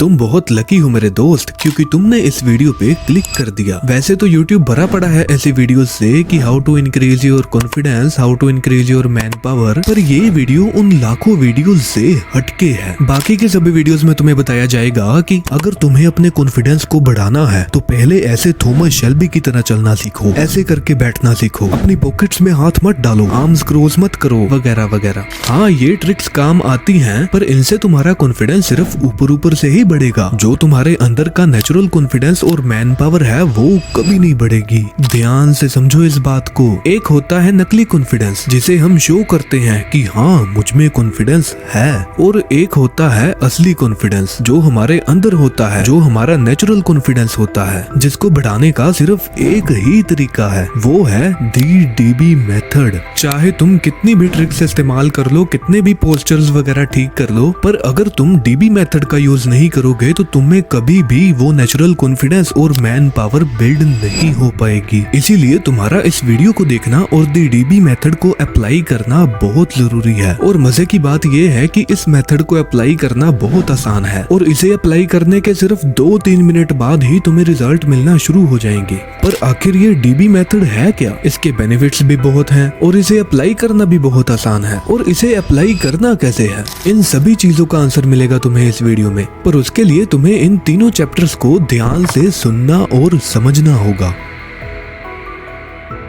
तुम बहुत लकी हो मेरे दोस्त, क्योंकि तुमने इस वीडियो पे क्लिक कर दिया। वैसे तो YouTube भरा पड़ा है ऐसी वीडियोस से कि how to increase your confidence, how to increase your man power, पर ये वीडियो उन लाखों वीडियोस से हटके है। बाकी के सभी वीडियोस में तुम्हें बताया जाएगा कि अगर तुम्हें अपने कॉन्फिडेंस को बढ़ाना है तो पहले ऐसे थॉमस शेल्बी की तरह चलना सीखो, ऐसे करके बैठना सीखो, अपनी पॉकेट्स में हाथ मत डालो, आर्म्स क्रॉस मत करो, वगैरह वगैरह। हाँ, ये ट्रिक्स काम आती हैं, पर इनसे तुम्हारा कॉन्फिडेंस सिर्फ ऊपर ऊपर से ही बढ़ेगा। जो तुम्हारे अंदर का नेचुरल कॉन्फिडेंस और मैन पावर है वो कभी नहीं बढ़ेगी। ध्यान से समझो इस बात को। एक होता है नकली कॉन्फिडेंस, जिसे हम शो करते हैं कि हाँ मुझ में कॉन्फिडेंस है, और एक होता है असली कॉन्फिडेंस जो हमारे अंदर होता है, जो हमारा नेचुरल कॉन्फिडेंस होता है, जिसको बढ़ाने का सिर्फ एक ही तरीका है, वो है दी डीबी मेथड। चाहे तुम कितनी भी ट्रिक्स इस्तेमाल कर लो, कितने भी पोस्चर्स वगैरह ठीक कर लो, पर अगर तुम डीबी मेथड का यूज नहीं करोगे तो तुम्हें कभी भी वो नेचुरल कॉन्फिडेंस और मैन पावर बिल्ड नहीं हो पाएगी। इसीलिए तुम्हारा इस वीडियो को देखना और दी डीबी मेथड को अप्लाई करना बहुत जरूरी है। और मजे की बात ये है कि इस मेथड को अप्लाई करना बहुत आसान है, और इसे अप्लाई करने के सिर्फ 2-3 मिनट बाद ही तुम्हें रिजल्ट मिलना शुरू हो जाएंगे। पर आखिर ये डीबी मेथड है क्या? इसके बेनिफिट्स भी बहुत हैं और इसे अप्लाई करना भी बहुत आसान है। और इसे अप्लाई करना कैसे है, इन सभी चीजों का आंसर मिलेगा तुम्हें इस वीडियो में। पर उसके लिए तुम्हें इन तीनों चैप्टर्स को ध्यान से सुनना और समझना होगा।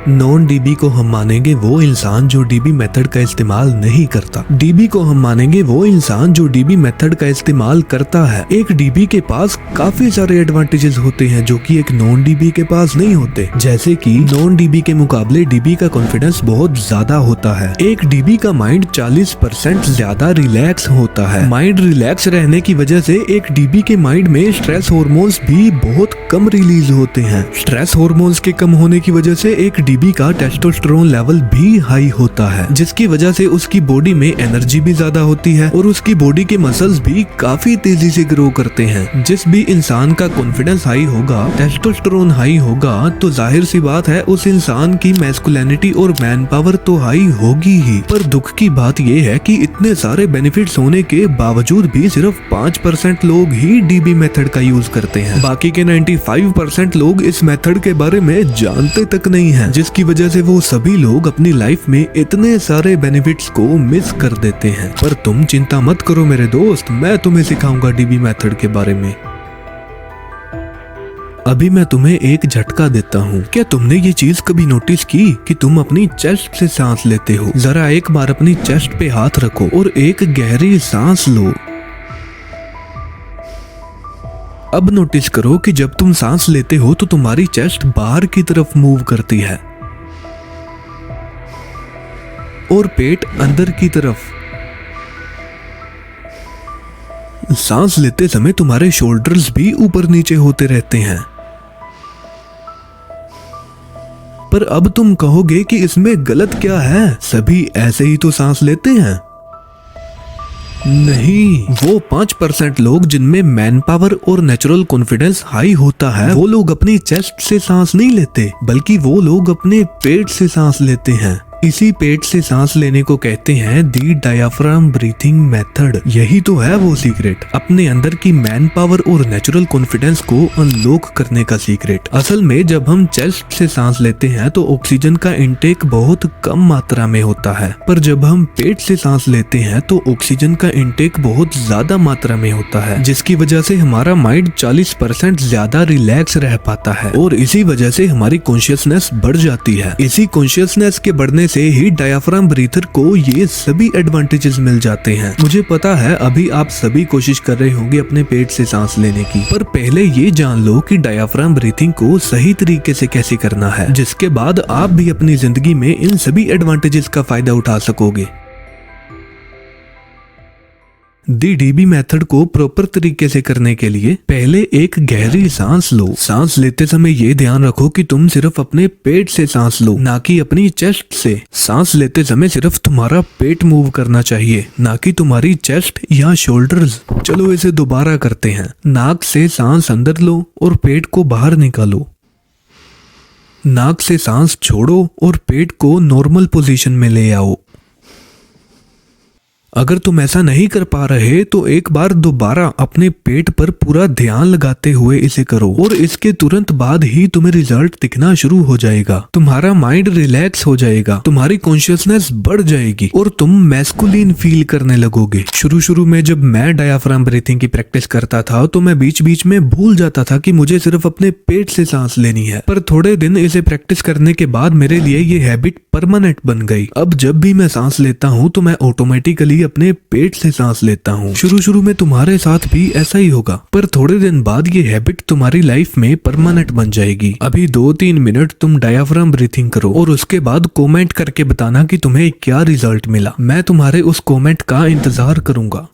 नॉन डीबी को हम मानेंगे वो इंसान जो डीबी मेथड का इस्तेमाल नहीं करता। डीबी को हम मानेंगे वो इंसान जो डीबी मेथड का इस्तेमाल करता है। एक डीबी के पास काफी सारे एडवांटेजेस होते हैं जो कि एक नॉन डीबी के पास नहीं होते। जैसे कि नॉन डीबी के मुकाबले डीबी का कॉन्फिडेंस बहुत ज्यादा होता है। एक डीबी का माइंड 40% ज्यादा रिलैक्स होता है। माइंड रिलैक्स रहने की वजह से एक डीबी के माइंड में स्ट्रेस हॉर्मोन्स भी बहुत कम रिलीज होते हैं। स्ट्रेस हॉर्मोन्स के कम होने की वजह से एक डीबी का टेस्टोस्टेरोन लेवल भी हाई होता है, जिसकी वजह से उसकी बॉडी में एनर्जी भी ज्यादा होती है और उसकी बॉडी के मसल्स भी काफी तेजी से ग्रो करते हैं। जिस भी इंसान का कॉन्फिडेंस हाई होगा, टेस्टोस्टेरोन हाई होगा, तो जाहिर सी बात है उस इंसान की मैस्कुलिनिटी और मैन पावर तो हाई होगी ही। पर दुख की बात यह है कि इतने सारे बेनिफिट्स होने के बावजूद भी सिर्फ 5% लोग ही डीबी मेथड का यूज करते हैं। बाकी के 95% लोग इस मेथड के बारे में जानते तक नहीं है, जिसकी वजह से वो सभी लोग अपनी लाइफ में इतने सारे बेनिफिट्स को मिस कर देते हैं। पर तुम चिंता मत करो मेरे दोस्त, मैं तुम्हें सिखाऊंगा डीबी मेथड के बारे में। अभी मैं तुम्हें एक झटका देता हूँ। क्या तुमने ये चीज कभी नोटिस की कि तुम अपनी चेस्ट से सांस लेते हो? जरा एक बार अपनी चेस्ट पे हाथ रखो और एक गहरी सांस लो। अब नोटिस करो कि जब तुम सांस लेते हो तो तुम्हारी चेस्ट बाहर की तरफ मूव करती है और पेट अंदर की तरफ। सांस लेते समय तुम्हारे शोल्डर्स भी ऊपर नीचे होते रहते हैं। पर अब तुम कहोगे कि इसमें गलत क्या है, सभी ऐसे ही तो सांस लेते हैं। नहीं, वो 5% लोग जिनमें मैन पावर और नेचुरल कॉन्फिडेंस हाई होता है, वो लोग अपनी चेस्ट से सांस नहीं लेते, बल्कि वो लोग अपने पेट से सांस लेते हैं। इसी पेट से सांस लेने को कहते हैं दी डायाफ्राम ब्रीथिंग मेथड। यही तो है वो सीक्रेट, अपने अंदर की मैन पावर और नेचुरल कॉन्फिडेंस को अनलॉक करने का सीक्रेट। असल में जब हम चेस्ट से सांस लेते हैं तो ऑक्सीजन का इनटेक बहुत कम मात्रा में होता है, पर जब हम पेट से सांस लेते हैं तो ऑक्सीजन का इनटेक बहुत ज्यादा मात्रा में होता है, जिसकी वजह से हमारा माइंड 40% ज्यादा रिलैक्स रह पाता है और इसी वजह से हमारी कॉन्शियसनेस बढ़ जाती है। इसी कॉन्शियसनेस के बढ़ने से ही डायाफ्राम ब्रीथर को ये सभी एडवांटेजेस मिल जाते हैं। मुझे पता है अभी आप सभी कोशिश कर रहे होंगे अपने पेट से सांस लेने की, पर पहले ये जान लो कि डायाफ्राम ब्रीथिंग को सही तरीके से कैसे करना है, जिसके बाद आप भी अपनी जिंदगी में इन सभी एडवांटेजेस का फायदा उठा सकोगे। दी डीबी मेथड को प्रॉपर तरीके से करने के लिए पहले एक गहरी सांस लो। सांस लेते समय ये ध्यान रखो कि तुम सिर्फ अपने पेट से सांस लो, ना कि अपनी चेस्ट से। सांस लेते समय सिर्फ तुम्हारा पेट मूव करना चाहिए, ना कि तुम्हारी चेस्ट या शोल्डर्स। चलो इसे दोबारा करते हैं। नाक से सांस अंदर लो और पेट को बाहर निकालो। नाक से सांस छोड़ो और पेट को नॉर्मल पोजीशन में ले आओ। अगर तुम ऐसा नहीं कर पा रहे तो एक बार दोबारा अपने पेट पर पूरा ध्यान लगाते हुए इसे करो और इसके तुरंत बाद ही तुम्हें रिजल्ट दिखना शुरू हो जाएगा। तुम्हारा माइंड रिलैक्स हो जाएगा, तुम्हारी कॉन्शियसनेस बढ़ जाएगी और तुम मैस्कुलिन फील करने लगोगे। शुरू में जब मैं डायाफ्राम ब्रीथिंग की प्रैक्टिस करता था तो मैं बीच बीच में भूल जाता था कि मुझे सिर्फ अपने पेट से सांस लेनी है, पर थोड़े दिन इसे प्रैक्टिस करने के बाद मेरे लिए ये हैबिट परमानेंट बन गई। अब जब भी मैं सांस लेता हूँ तो मैं ऑटोमेटिकली अपने पेट से सांस लेता हूँ। शुरू में तुम्हारे साथ भी ऐसा ही होगा, पर थोड़े दिन बाद ये हैबिट तुम्हारी लाइफ में परमानेंट बन जाएगी। अभी 2-3 मिनट तुम डायाफ्राम ब्रीथिंग करो और उसके बाद कमेंट करके बताना कि तुम्हें क्या रिजल्ट मिला। मैं तुम्हारे उस कमेंट का इंतजार करूंगा।